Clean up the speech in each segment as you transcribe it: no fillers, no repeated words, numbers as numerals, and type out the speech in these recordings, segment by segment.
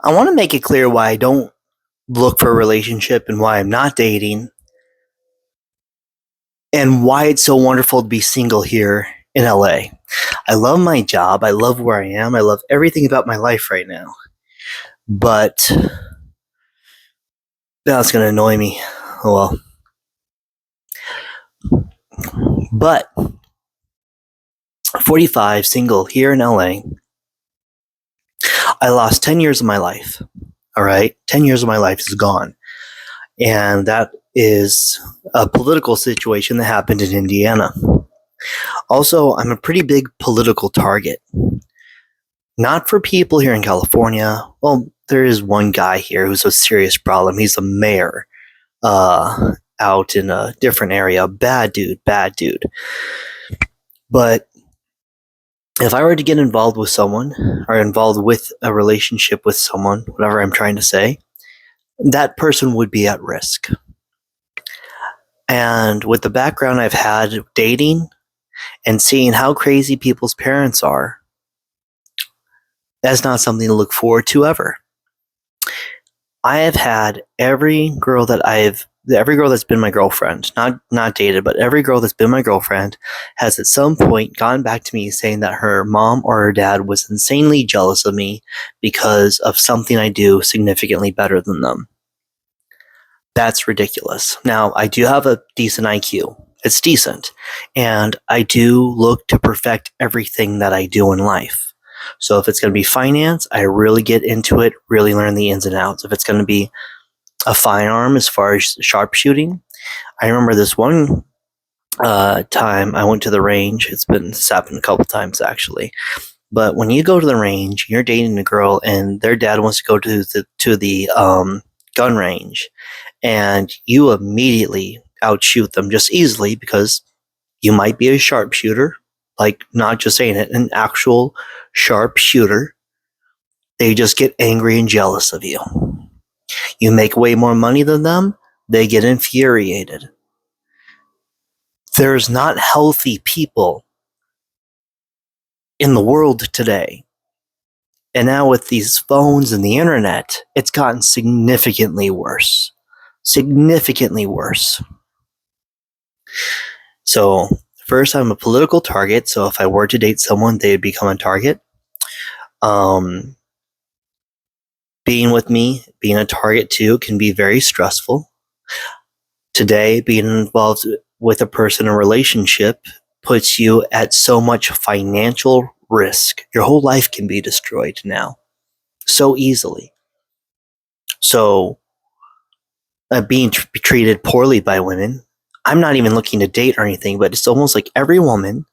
I want to make it clear why I don't look for a relationship and why I'm not dating and why it's so wonderful to be single here in LA. I love my job. I love where I am. I love everything about my life right now. But that's going to annoy me. Oh well. But 45, single here in LA. I lost 10 years of my life. All right? 10 years of my life is gone. And that is a political situation that happened in Indiana. Also, I'm a pretty big political target. Not for people here in California. Well, there is one guy here who's a serious problem. He's the mayor out in a different area. Bad dude, bad dude. But if I were to get involved with someone or involved with a relationship with someone, whatever I'm trying to say, that person would be at risk. And with the background I've had dating and seeing how crazy people's parents are, that's not something to look forward to ever. I have had every girl that's been my girlfriend, not dated, but every girl that's been my girlfriend has at some point gone back to me saying that her mom or her dad was insanely jealous of me because of something I do significantly better than them. That's ridiculous. Now, I do have a decent IQ. It's decent. And I do look to perfect everything that I do in life. So if it's going to be finance, I really get into it, really learn the ins and outs. If it's going to be a firearm as far as sharpshooting, I remember this one time I went to the range. It's happened a couple times actually. But when you go to the range, you're dating a girl, and their dad wants to go to the gun range, and you immediately outshoot them just easily because you might be a sharpshooter, like not just saying it, an actual sharpshooter. They just get angry and jealous of you. You make way more money than them, they get infuriated. There's not healthy people in the world today. And now with these phones and the internet, it's gotten significantly worse. Significantly worse. So, first, I'm a political target. So, if I were to date someone, they'd become a target. Being with me, being a target too, can be very stressful. Today, being involved with a person in a relationship puts you at so much financial risk. Your whole life can be destroyed now so easily. So, being treated poorly by women, I'm not even looking to date or anything, but it's almost like every woman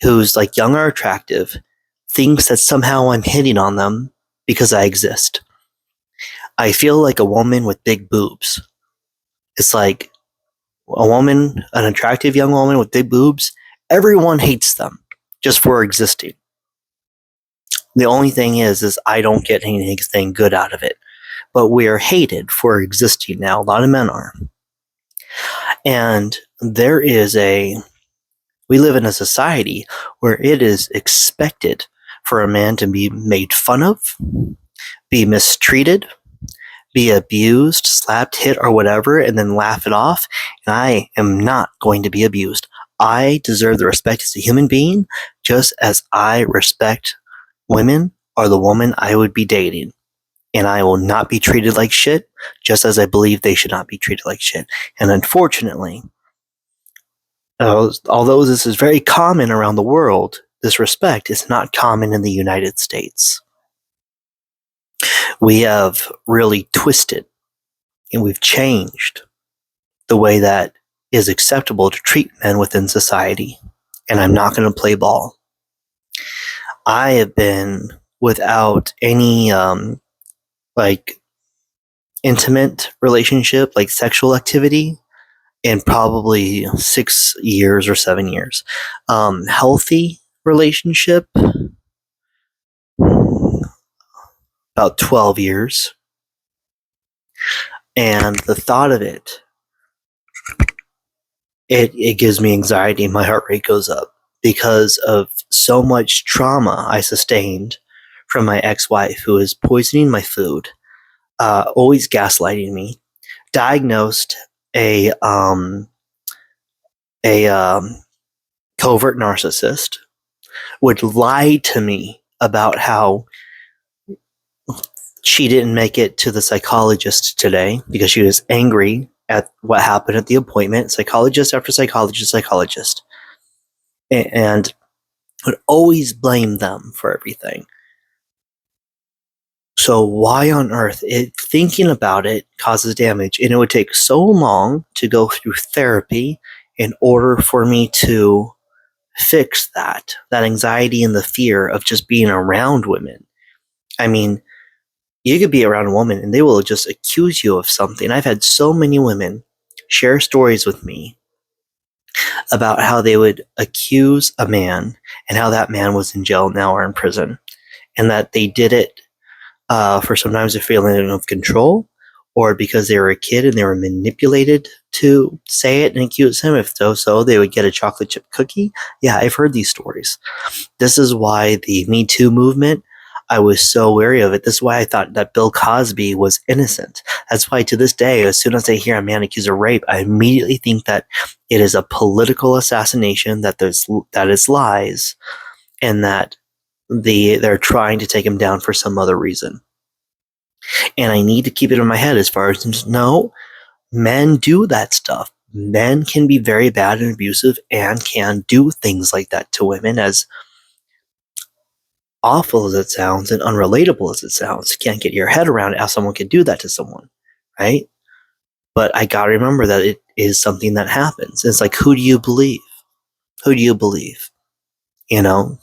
who's like young or attractive thinks that somehow I'm hitting on them because I exist. I feel like a woman with big boobs. It's like an attractive young woman with big boobs, everyone hates them just for existing. The only thing is I don't get anything good out of it. But we are hated for existing now. A lot of men are. And we live in a society where it is expected for a man to be made fun of, be mistreated, be abused, slapped, hit, or whatever, and then laugh it off. And I am not going to be abused. I deserve the respect as a human being, just as I respect women or the woman I would be dating. And I will not be treated like shit, just as I believe they should not be treated like shit. And unfortunately, although this is very common around the world, this respect is not common in the United States. We have really twisted and we've changed the way that is acceptable to treat men within society. And I'm not going to play ball. I have been without any intimate relationship, like sexual activity, in probably 6 years or 7 years. Healthy relationship, about 12 years. And the thought of it gives me anxiety. My heart rate goes up because of so much trauma I sustained from my ex-wife, who is poisoning my food, always gaslighting me, diagnosed a covert narcissist, would lie to me about how she didn't make it to the psychologist today because she was angry at what happened at the appointment. Psychologist after psychologist, and would always blame them for everything. So why on earth? Thinking about it causes damage, and it would take so long to go through therapy in order for me to fix that anxiety and the fear of just being around women. I mean, you could be around a woman and they will just accuse you of something. I've had so many women share stories with me about how they would accuse a man and how that man was in jail now or in prison, and that they did it for sometimes a feeling of control, or because they were a kid and they were manipulated to say it and accuse him. If so, they would get a chocolate chip cookie. Yeah, I've heard these stories. This is why the Me Too movement, I was so wary of it. This is why I thought that Bill Cosby was innocent. That's why to this day, as soon as I hear a man accused of rape, I immediately think that it is a political assassination, that is lies, and that they're trying to take him down for some other reason. And I need to keep it in my head as far as, no, men do that stuff. Men can be very bad and abusive and can do things like that to women, as awful as it sounds and unrelatable as it sounds. You can't get your head around how someone could do that to someone, right? But I gotta remember that it is something that happens. It's like, who do you believe? Who do you believe? You know?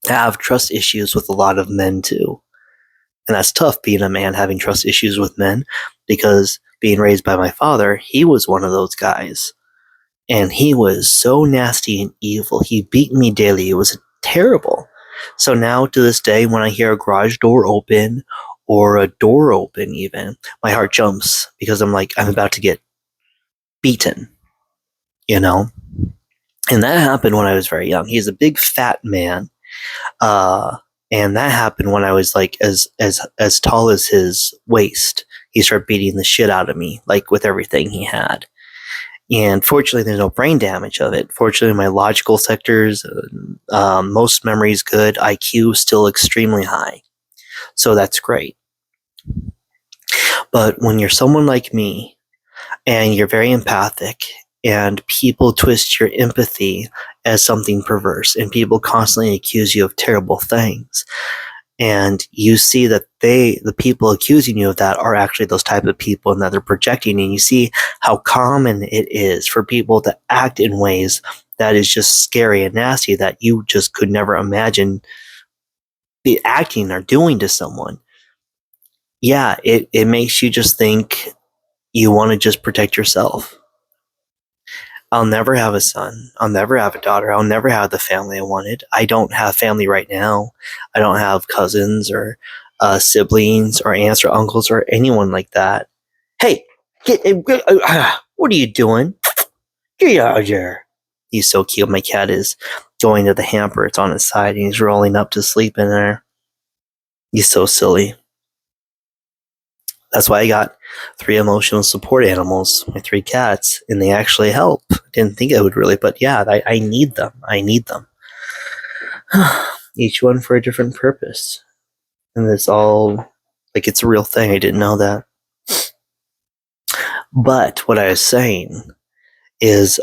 I have trust issues with a lot of men too. And that's tough, being a man having trust issues with men, because being raised by my father, he was one of those guys. And he was so nasty and evil. He beat me daily. It was terrible. So now to this day, when I hear a garage door open or a door open even, my heart jumps, because I'm like, I'm about to get beaten, you know? And that happened when I was very young. He's a big fat man. And that happened when I was like as tall as his waist. He started beating the shit out of me, like with everything he had. And fortunately, there's no brain damage of it. Fortunately, my logical sectors, most memories good, IQ still extremely high. So that's great. But when you're someone like me, and you're very empathic, and people twist your empathy as something perverse, and people constantly accuse you of terrible things, and you see that the people accusing you of that are actually those type of people, and that they're projecting, and you see how common it is for people to act in ways that is just scary and nasty, that you just could never imagine be acting or doing to someone. Yeah, it makes you just think you want to just protect yourself. I'll never have a son. I'll never have a daughter. I'll never have the family I wanted. I don't have family right now. I don't have cousins or siblings or aunts or uncles or anyone like that. Hey, what are you doing? Get out of here. He's so cute. My cat is going to the hamper. It's on his side, and he's rolling up to sleep in there. He's so silly. That's why I got 3 emotional support animals, my 3 cats, and they actually help. Didn't think it would really, but yeah, I need them. I need them. Each one for a different purpose. And it's all, like, it's a real thing. I didn't know that. But what I was saying is,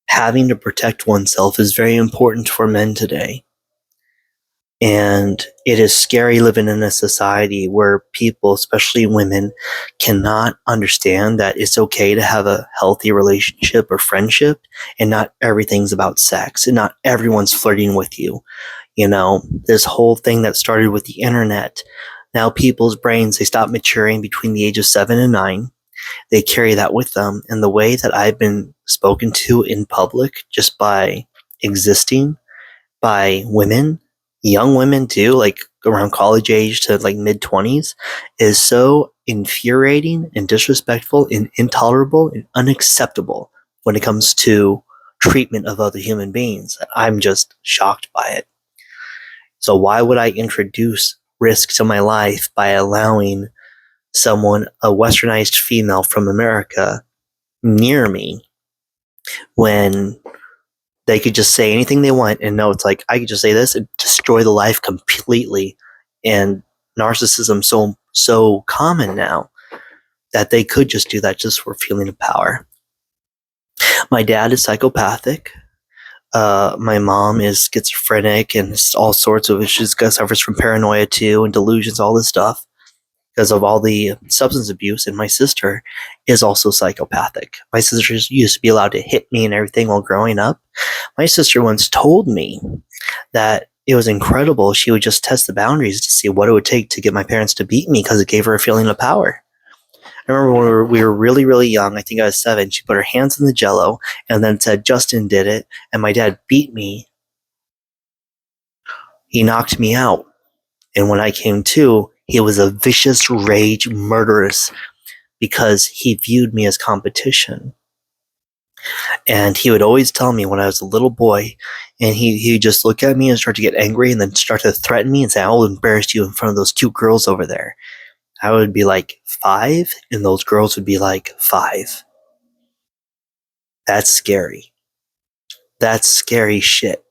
having to protect oneself is very important for men today. And it is scary living in a society where people, especially women, cannot understand that it's okay to have a healthy relationship or friendship, and not everything's about sex, and not everyone's flirting with you. You know, this whole thing that started with the internet, now people's brains, they stop maturing between the age of 7 and 9. They carry that with them. And the way that I've been spoken to in public, just by existing, by women, young women too, like around college age to like mid-20s, is so infuriating and disrespectful and intolerable and unacceptable when it comes to treatment of other human beings. I'm just shocked by it. So why would I introduce risk to my life by allowing someone, a westernized female from America, near me when they could just say anything they want and know it's like I could just say this and destroy the life completely. And narcissism so common now that they could just do that just for feeling of power. My dad is psychopathic. My mom is schizophrenic and all sorts of issues. Suffers from paranoia too and delusions, all this stuff because of all the substance abuse. And my sister is also psychopathic. My sister used to be allowed to hit me and everything while growing up. My sister once told me that it was incredible. She would just test the boundaries to see what it would take to get my parents to beat me because it gave her a feeling of power. I remember when we were really, really young, I think I was 7, she put her hands in the Jell-O and then said, Justin did it, and my dad beat me. He knocked me out. And when I came to, he was a vicious, rage, murderous, because he viewed me as competition. And he would always tell me when I was a little boy, and he'd just look at me and start to get angry and then start to threaten me and say, I will embarrass you in front of those 2 girls over there. I would be like 5, and those girls would be like 5. That's scary. That's scary shit.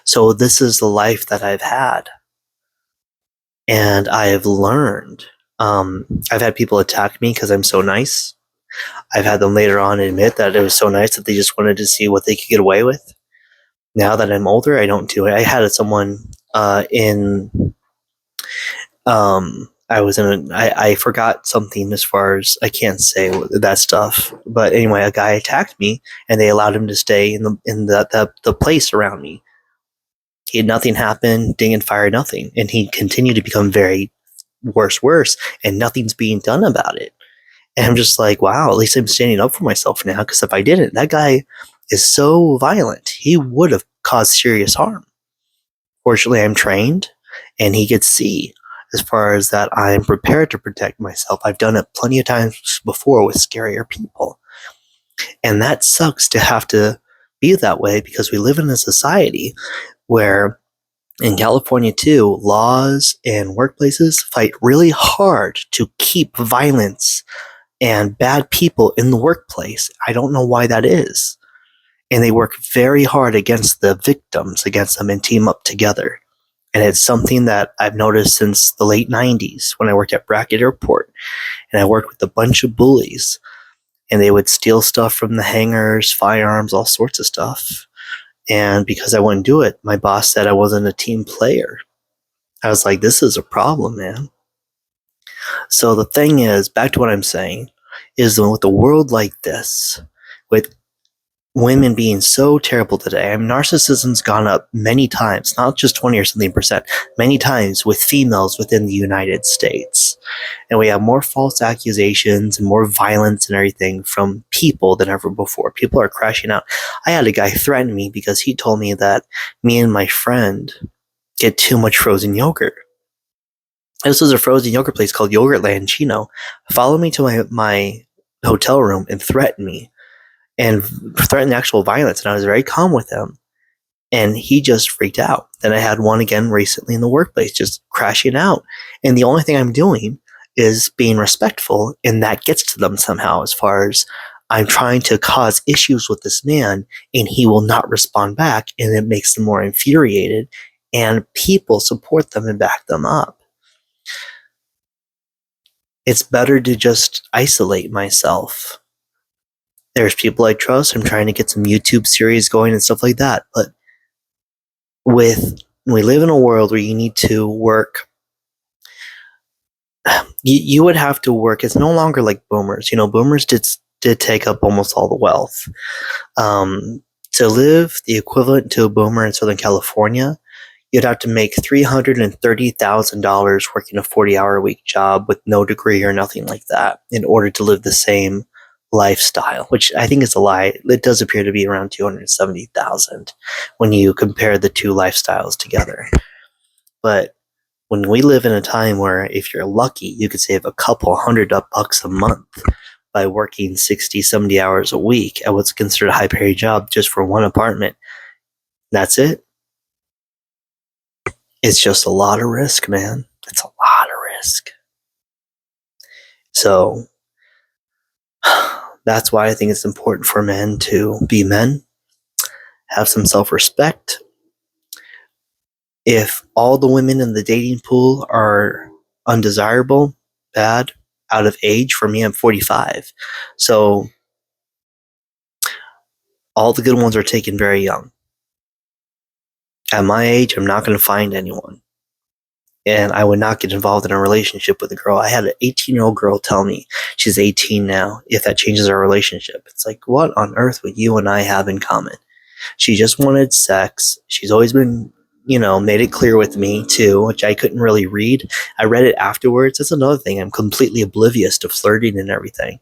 So this is the life that I've had. And I have learned. I've had people attack me because I'm so nice. I've had them later on admit that it was so nice that they just wanted to see what they could get away with. Now that I'm older, I don't do it. I had someone I forgot something as far as I can't say that stuff. But anyway, a guy attacked me and they allowed him to stay in the place around me. He had nothing happen, ding and fire, nothing. And he continued to become very worse, and nothing's being done about it. And I'm just like, wow, at least I'm standing up for myself now, because if I didn't, that guy is so violent. He would have caused serious harm. Fortunately, I'm trained, and he could see as far as that I'm prepared to protect myself. I've done it plenty of times before with scarier people. And that sucks to have to be that way, because we live in a society where in California too, laws and workplaces fight really hard to keep violence and bad people in the workplace. I don't know why that is. And they work very hard against the victims, against them, and team up together. And it's something that I've noticed since the late 90s when I worked at Brackett Airport. And I worked with a bunch of bullies. And they would steal stuff from the hangars, firearms, all sorts of stuff. And because I wouldn't do it, my boss said I wasn't a team player. I was like, this is a problem, man. So the thing is, back to what I'm saying, is with a world like this, with women being so terrible today, narcissism's gone up many times, not just 20 or something percent, many times with females within the United States. And we have more false accusations and more violence and everything from people than ever before. People are crashing out. I had a guy threaten me because he told me that me and my friend get too much frozen yogurt. This was a frozen yogurt place called Yogurtland Chino. Followed me to my hotel room and threatened me. And threatened actual violence, and I was very calm with him. And he just freaked out. Then I had one again recently in the workplace, just crashing out. And the only thing I'm doing is being respectful, and that gets to them somehow, as far as I'm trying to cause issues with this man, and he will not respond back, and it makes them more infuriated, and people support them and back them up. It's better to just isolate myself. There's people I trust. I'm trying to get some YouTube series going and stuff like that. But we live in a world where you need to work. You would have to work. It's no longer like boomers. Boomers did take up almost all the wealth. To live the equivalent to a boomer in Southern California, you'd have to make $330,000 working a 40-hour-a-week job with no degree or nothing like that in order to live the same lifestyle, which I think is a lie. It does appear to be around 270,000 when you compare the two lifestyles together. But when we live in a time where if you're lucky, you could save a couple $100 a month by working 60, 70 hours a week at what's considered a high paying job just for one apartment. That's it. It's just a lot of risk, man. It's a lot of risk. So that's why I think it's important for men to be men, have some self-respect. If all the women in the dating pool are undesirable, bad, out of age, for me, I'm 45. So all the good ones are taken very young. At my age, I'm not going to find anyone. And I would not get involved in a relationship with a girl. I had an 18-year-old girl tell me, she's 18 now, if that changes our relationship. It's like, what on earth would you and I have in common? She just wanted sex. She's always been, made it clear with me too, which I couldn't really read. I read it afterwards. That's another thing. I'm completely oblivious to flirting and everything.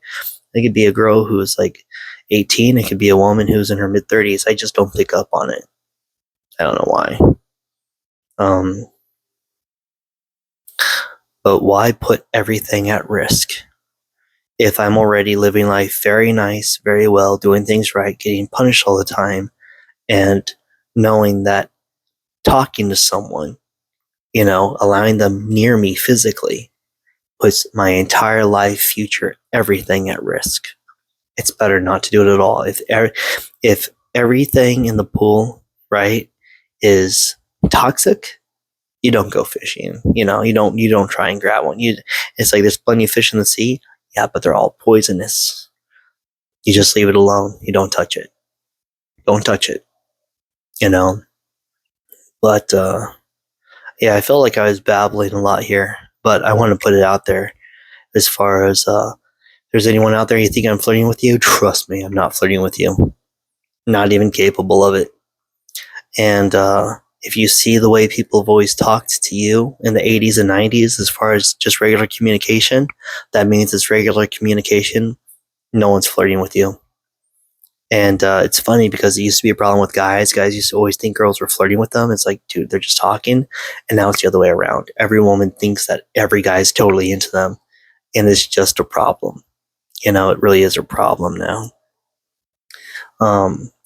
It could be a girl who's like 18. It could be a woman who's in her mid 30s. I just don't pick up on it. I don't know why. But why put everything at risk? If I'm already living life very nice, very well, doing things right, getting punished all the time, and knowing that talking to someone, allowing them near me physically, puts my entire life, future, everything at risk. It's better not to do it at all. If everything in the pool, right, is toxic, you don't go fishing. You don't try and grab one. It's like there's plenty of fish in the sea, yeah, but they're all poisonous. You just leave it alone. You don't touch it. Don't touch it. But yeah, I felt like I was babbling a lot here, but I want to put it out there as far as if there's anyone out there you think I'm flirting with you, trust me, I'm not flirting with you. Not even capable of it. And if you see the way people have always talked to you in the 80s and 90s as far as just regular communication, that means it's regular communication. No one's flirting with you. And it's funny because it used to be a problem with guys. Guys used to always think girls were flirting with them. It's like, dude, they're just talking. And now it's the other way around. Every woman thinks that every guy's totally into them. And it's just a problem. It really is a problem now.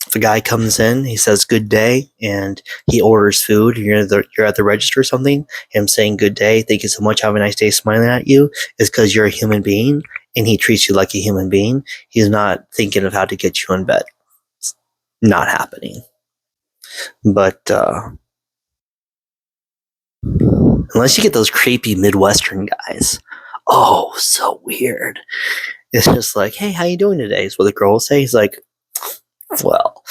If a guy comes in, he says good day, and he orders food, you're at the register or something, him saying good day, thank you so much, have a nice day, smiling at you, is because you're a human being, and he treats you like a human being. He's not thinking of how to get you in bed. It's not happening. But unless you get those creepy Midwestern guys, oh, so weird. It's just like, hey, how you doing today? Is what the girl will say. He's like, well,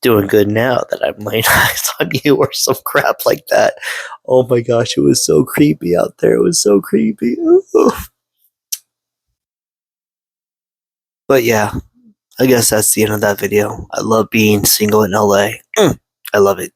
doing good now that I'm laying eyes on you, or some crap like that. Oh my gosh, it was so creepy out there. It was so creepy. Ooh. But yeah, I guess that's the end of that video. I love being single in LA. I love it.